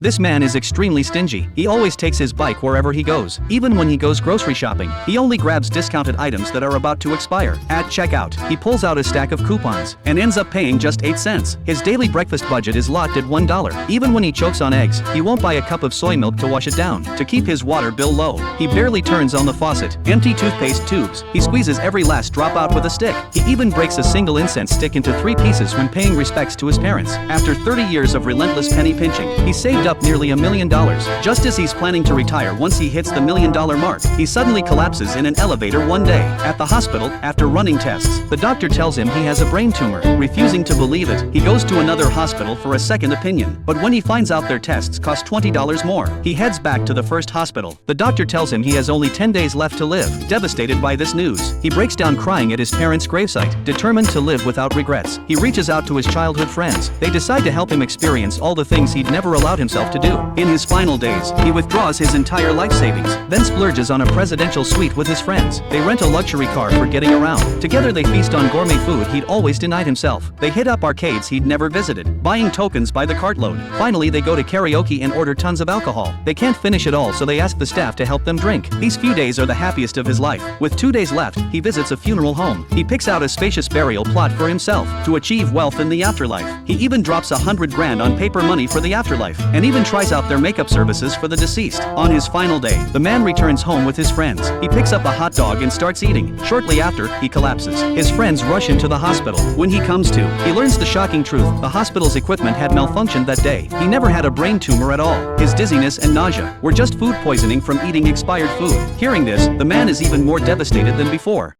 This man is extremely stingy. He always takes his bike wherever he goes. Even when he goes grocery shopping, he only grabs discounted items that are about to expire. At checkout, he pulls out a stack of coupons and ends up paying just 8 cents. His daily breakfast budget is locked at $1. Even when he chokes on eggs, he won't buy a cup of soy milk to wash it down. To keep his water bill low, he barely turns on the faucet. Empty toothpaste tubes. He squeezes every last drop out with a stick. He even breaks a single incense stick into 3 pieces when paying respects to his parents. After 30 years of relentless penny pinching, he saved up nearly $1 million. Just as he's planning to retire once he hits the $1 million mark, he suddenly collapses in an elevator one day. At the hospital, after running tests, the doctor tells him he has a brain tumor. Refusing to believe it, he goes to another hospital for a second opinion. But when he finds out their tests cost $20 more, he heads back to the first hospital. The doctor tells him he has only 10 days left to live. Devastated by this news, he breaks down crying at his parents' gravesite, determined to live without regrets. He reaches out to his childhood friends. They decide to help him experience all the things he'd never allowed himself to do. In his final days, he withdraws his entire life savings, then splurges on a presidential suite with his friends. They rent a luxury car for getting around. Together they feast on gourmet food he'd always denied himself. They hit up arcades he'd never visited, buying tokens by the cartload. Finally they go to karaoke and order tons of alcohol. They can't finish it all, so they ask the staff to help them drink. These few days are the happiest of his life. With 2 days left, he visits a funeral home. He picks out a spacious burial plot for himself to achieve wealth in the afterlife. He even drops $100 grand on paper money for the afterlife, and even tries out their makeup services for the deceased. On his final day, the man returns home with his friends. He picks up a hot dog and starts eating. Shortly after, he collapses. His friends rush him to the hospital. When he comes to, he learns the shocking truth: the hospital's equipment had malfunctioned that day. He never had a brain tumor at all. His dizziness and nausea were just food poisoning from eating expired food. Hearing this, the man is even more devastated than before.